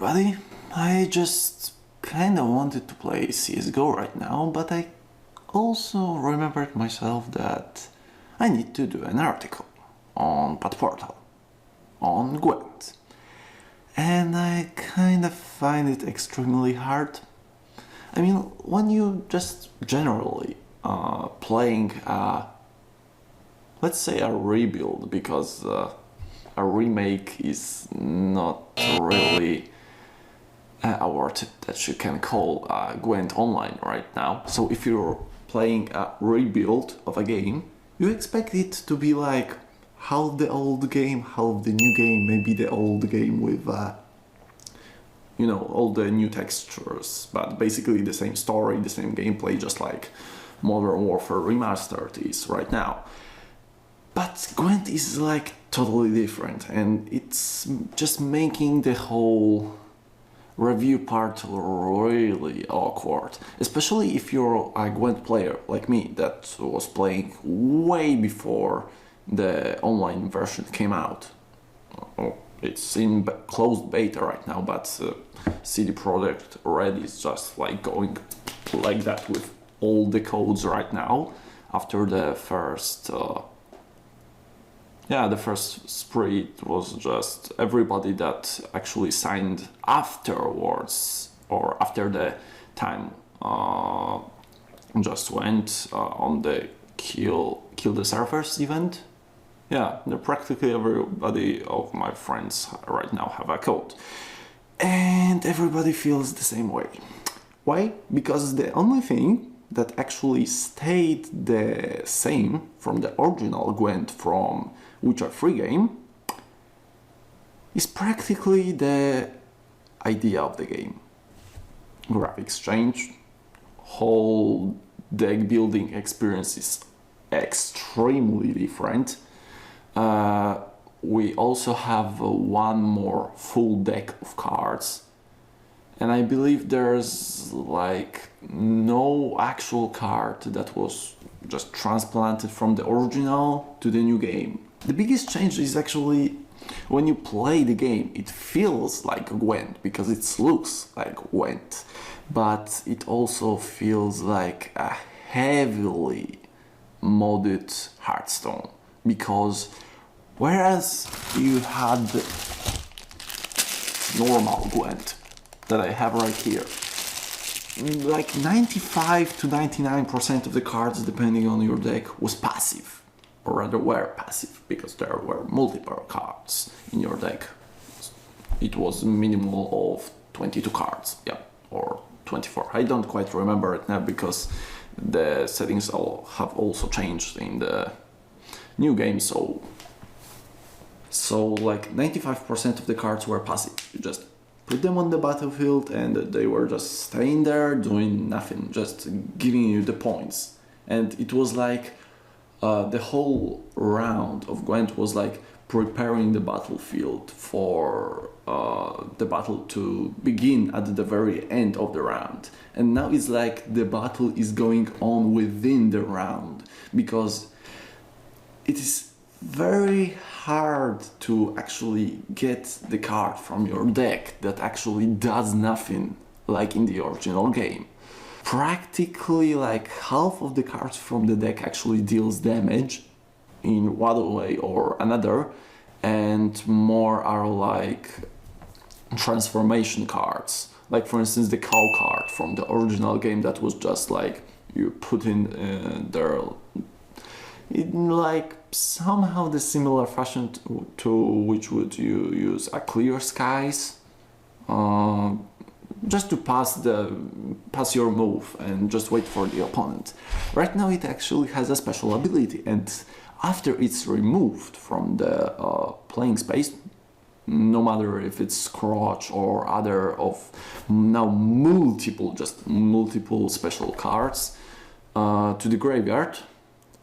everybody. I just kinda wanted to play CSGO right now, but I also remembered myself that I need to do an article on Portal, on Gwent. And I kinda find it extremely hard. I mean, when you just generally playing let's say a rebuild, because a remake is not really a word that you can call Gwent Online right now. So if you're playing a rebuild of a game, you expect it to be like how the old game, how the new game, maybe the old game with you know, all the new textures, but basically the same story, the same gameplay, just like Modern Warfare Remastered is right now. But Gwent is like totally different, and it's just making the whole review part really awkward, especially if you're a Gwent player like me that was playing way before the online version came out. Oh, it's in closed beta right now, but CD Projekt Red is just like going like that with all the codes right now after the first the first spree. It was just everybody that actually signed afterwards or after the time just went on the kill the servers event. Yeah, practically everybody of my friends right now have a code. And everybody feels the same way. Why? Because the only thing that actually stayed the same from the original Gwent from Witcher 3 game is practically the idea of the game. Graphics changed, whole deck building experience is extremely different. We also have one more full deck of cards, and I believe there's like no actual card that was just transplanted from the original to the new game. The biggest change is actually when you play the game, it feels like Gwent because it looks like Gwent, but it also feels like a heavily modded Hearthstone, because whereas you had normal Gwent that I have right here, like 95 to 99% of the cards, depending on your deck, was passive, or rather were passive, because there were multiple cards in your deck. It was minimal of 22 cards, yeah, or 24. I don't quite remember it now because the settings have also changed in the new game, so like 95% of the cards were passive. You just put them on the battlefield and they were just staying there doing nothing, just giving you the points. And it was like the whole round of Gwent was like preparing the battlefield for the battle to begin at the very end of the round. And now it's like the battle is going on within the round, because it is very hard to actually get the card from your deck that actually does nothing like in the original game. Practically like half of the cards from the deck actually deals damage in one way or another, and more are like transformation cards. Like for instance the cow card from the original game that was just like you put in there in like somehow the similar fashion to which would you use a clear skies just to pass your move and just wait for the opponent. Right now it actually has a special ability, and after it's removed from the playing space, no matter if it's Crotch or other of now multiple special cards to the graveyard,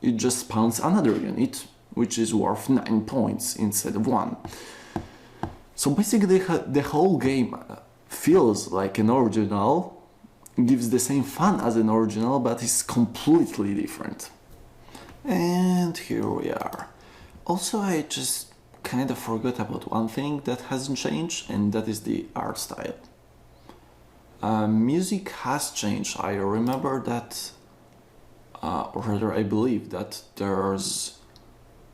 it just spawns another unit, which is worth 9 points instead of 1. So basically the whole game feels like an original, gives the same fun as an original, but is completely different. And here we are. Also, I just kind of forgot about one thing that hasn't changed, and that is the art style. Music has changed. I remember that, or rather I believe that there's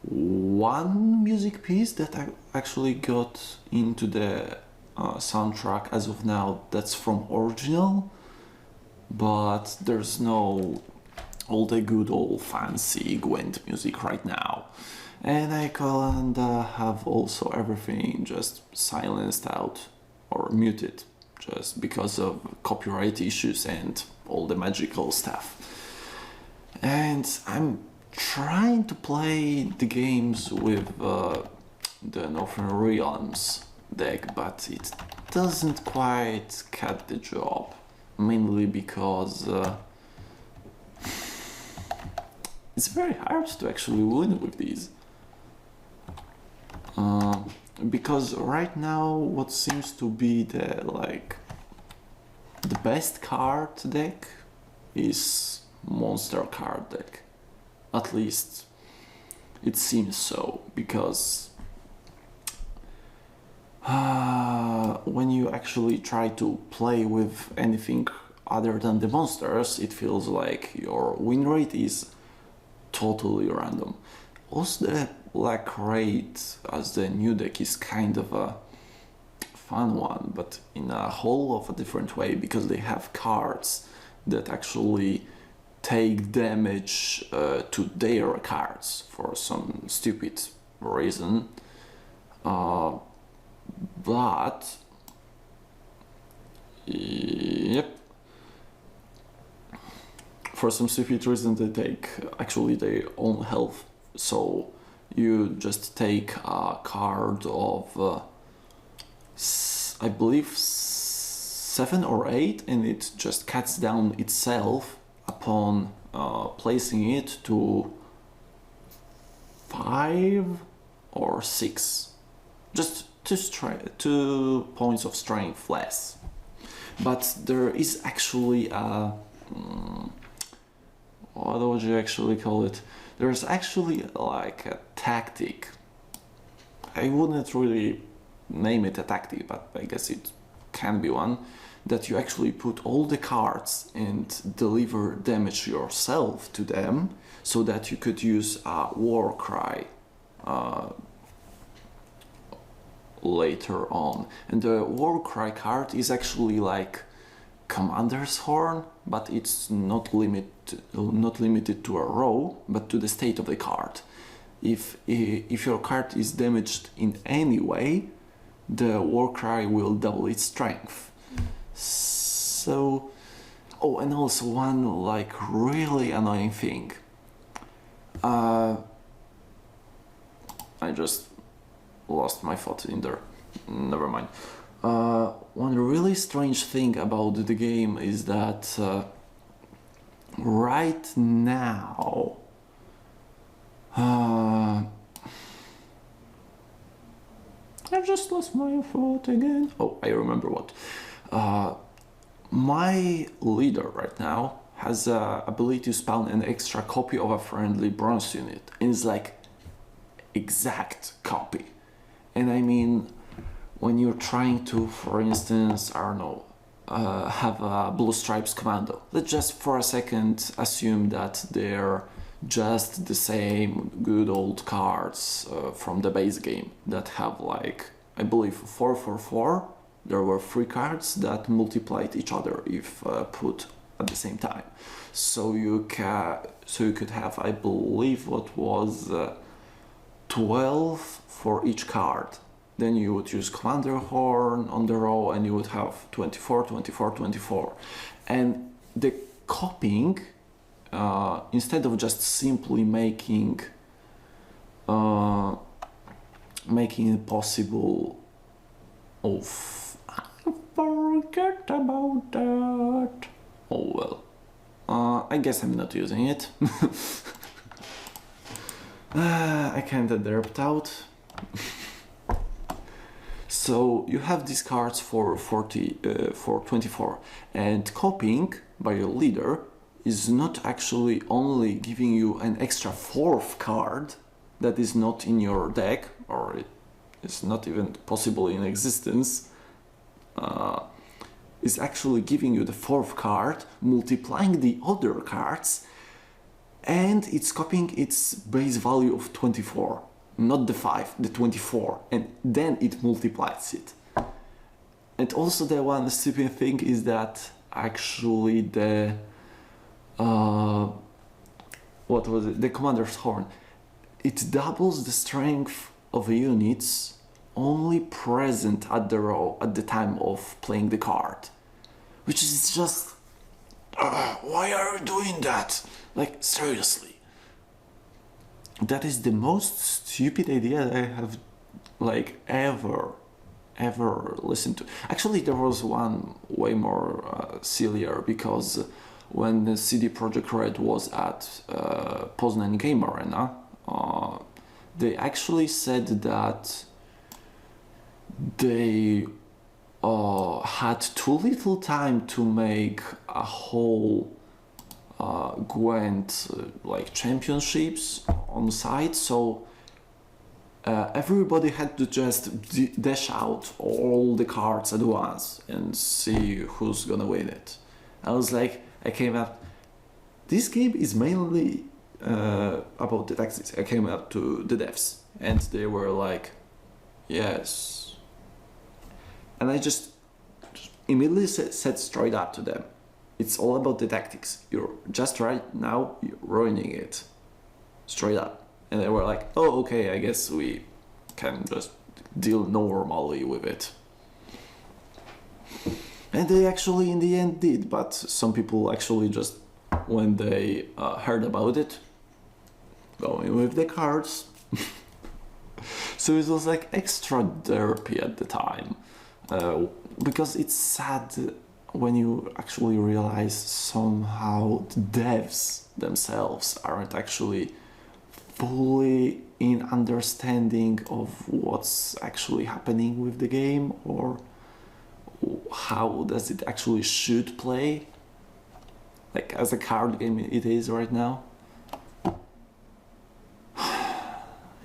one music piece that I actually got into the soundtrack as of now that's from original, but there's no all the good old fancy Gwent music right now. And I kinda have also everything just silenced out or muted just because of copyright issues and all the magical stuff. And I'm trying to play the games with the Northern Realms deck, but it doesn't quite cut the job, mainly because it's very hard to actually win with these. Because right now what seems to be the best card deck is monster card deck. At least it seems so, because when you actually try to play with anything other than the monsters, it feels like your win rate is totally random. Also, the Black Raid as the new deck is kind of a fun one, but in a whole of a different way, because they have cards that actually take damage to their cards for some stupid reason. But yep, for some stupid reason they take actually their own health. So you just take a card of I believe 7 or 8, and it just cuts down itself upon placing it to 5 or 6, just 2 points of strength less. But there is actually a what would you actually call it? There's actually like a tactic. I wouldn't really name it a tactic, but I guess it can be one, that you actually put all the cards and deliver damage yourself to them, so that you could use a war cry later on. And the war cry card is actually like Commander's Horn, but it's not limited to a row, but to the state of the card. If your card is damaged in any way, the war cry will double its strength. So, oh, and also one like really annoying thing. I just lost my thought in there. Never mind. One really strange thing about the game is that right now I just lost my thought again. Oh, I remember what. My leader right now has the ability to spawn an extra copy of a friendly bronze unit, and it's like exact copy. And I mean, when you're trying to, for instance, I don't know, have a Blue Stripes commando, let's just for a second assume that they're just the same good old cards from the base game that have like, I believe 4 there were 3 cards that multiplied each other if put at the same time. So you could have, I believe, what was 12 for each card. Then you would use Commander Horn on the row, and you would have 24, 24, 24. And the copying, instead of just simply making it possible, I forget about that. Oh well, I guess I'm not using it. I kinda derped out. So you have these cards for 24, and copying by your leader is not actually only giving you an extra 4th card that is not in your deck, or is not even possible in existence, is actually giving you the fourth card, multiplying the other cards, and it's copying its base value of 24, not the 5, the 24, and then it multiplies it. And also the one stupid thing is that actually the what was it? The commander's horn. It doubles the strength of units only present at the row at the time of playing the card, which is just why are you doing that? Like, seriously, that is the most stupid idea that I have like ever listened to. Actually, there was one way more sillier, because when the CD Projekt Red was at Poznan Game Arena, they actually said that they had too little time to make a whole Gwent like championships on site, so everybody had to just dash out all the cards at once and see who's gonna win it. I was like, I came up, this game is mainly about the tactics. I came up to the devs and they were like, yes. And I just immediately said straight up to them, it's all about the tactics. You're just right now, you're ruining it. Straight up. And they were like, oh, okay, I guess we can just deal normally with it. And they actually in the end did, but some people actually just, when they heard about it, going with the cards. So it was like extra derpy at the time. Because it's sad when you actually realize somehow the devs themselves aren't actually fully in understanding of what's actually happening with the game, or how does it actually should play, like as a card game it is right now.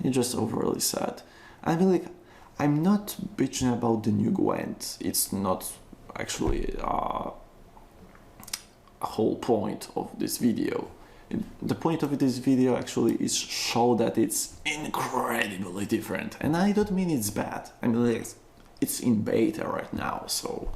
It's just overly sad. I mean, like, I'm not bitching about the new Gwent. It's not actually a whole point of this video. The point of this video actually is show that it's incredibly different, and I don't mean it's bad. I mean, like, it's in beta right now, so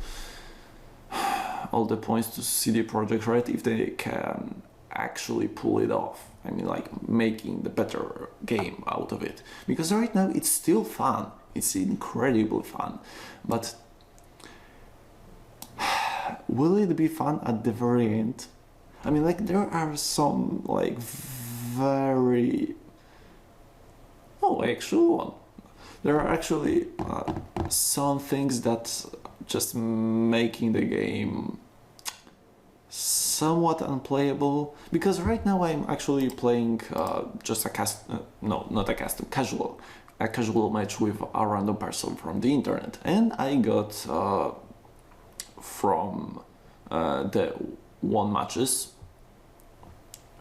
all the points to CD Projekt Red if they can actually pull it off. I mean, like, making the better game out of it, because right now it's still fun. It's incredibly fun, but will it be fun at the very end? I mean, like, there are some, like, very... Oh, actually one. There are actually some things that just making the game somewhat unplayable, because right now I'm actually playing just a casual match with a random person from the internet, and I got from the one matches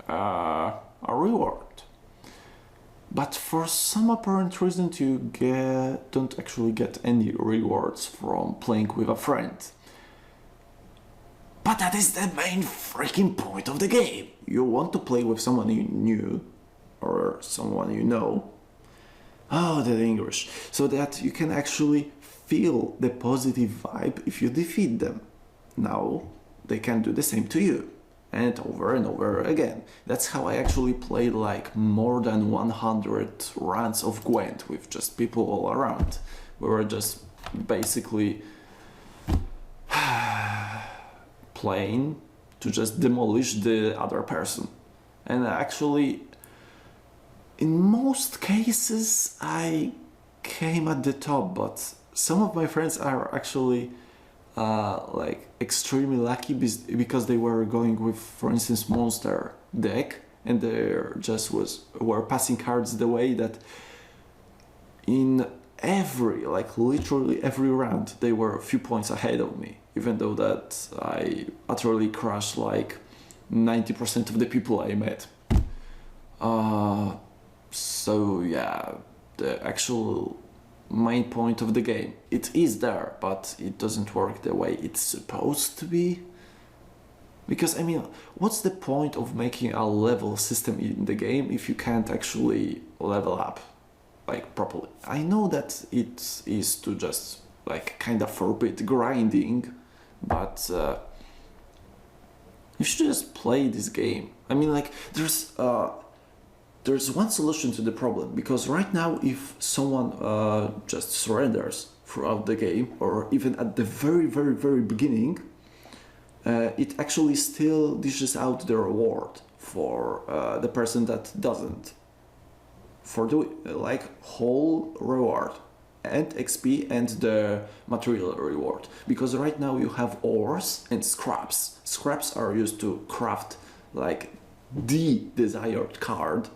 a reward. But for some apparent reason you don't actually get any rewards from playing with a friend. But that is the main freaking point of the game. You want to play with someone you knew, or someone you know. Oh, the English. So that you can actually feel the positive vibe if you defeat them. Now, they can do the same to you. And over again. That's how I actually played like more than 100 runs of Gwent with just people all around. We were just basically playing to just demolish the other person. And actually, in most cases, I came at the top, but some of my friends are actually like extremely lucky because they were going with, for instance, monster deck, and they just were passing cards the way that in every, like literally every round, they were a few points ahead of me, even though that I utterly crushed like 90% of the people I met. So yeah, the actual main point of the game. It is there, but it doesn't work the way it's supposed to be. Because, I mean, what's the point of making a level system in the game if you can't actually level up, like, properly? I know that it is to just, like, kind of forbid grinding, but you should just play this game. I mean, like, there's one solution to the problem, because right now if someone just surrenders throughout the game, or even at the very beginning, it actually still dishes out the reward for the person that doesn't, for the like whole reward and XP and the material reward, because right now you have ores and scraps. Scraps are used to craft like the desired card,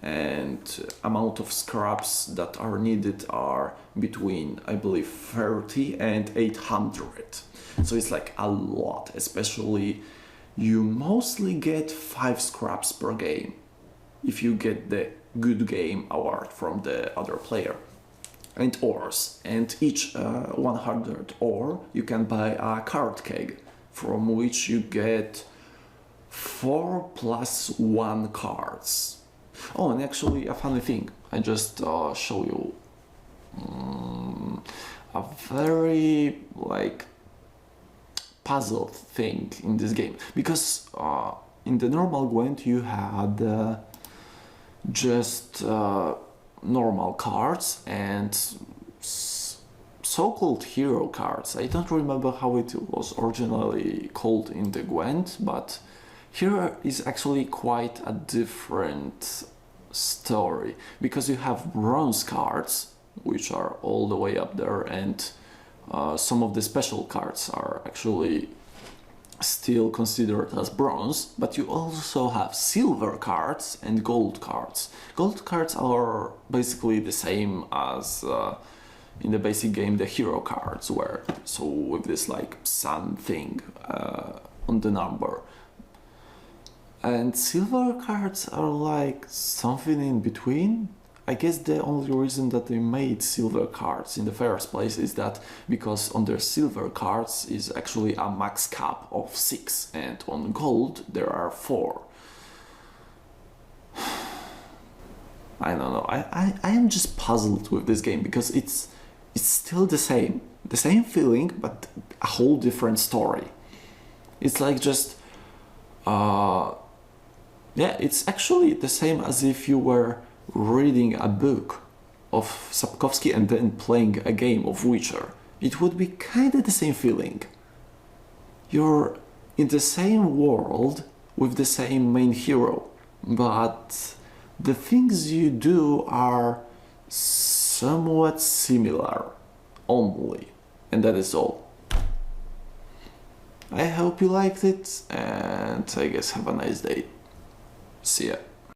and amount of scraps that are needed are between, I believe, 30 and 800. So it's like a lot, especially you mostly get 5 scraps per game if you get the good game award from the other player. And ores, and each 100 ore you can buy a card keg, from which you get 4 + 1 cards. Oh, and actually a funny thing, I just show you a very like puzzle thing in this game, because in the normal Gwent you had just normal cards and so-called hero cards. I don't remember how it was originally called in the Gwent, but here is actually quite a different story, because you have bronze cards, which are all the way up there, and some of the special cards are actually still considered as bronze, but you also have silver cards and gold cards. Gold cards are basically the same as in the basic game the hero cards were, so with this like sun thing on the number. And silver cards are like something in between. I guess the only reason that they made silver cards in the first place is that because on their silver cards is actually a max cap of 6, and on gold there are 4. I don't know. I am just puzzled with this game, because it's still the same feeling, but a whole different story. It's like just yeah, it's actually the same as if you were reading a book of Zubkover and then playing a game of Witcher. It would be kind of the same feeling. You're in the same world with the same main hero, but the things you do are somewhat similar only, and that is all. I hope you liked it, and I guess have a nice day. See ya.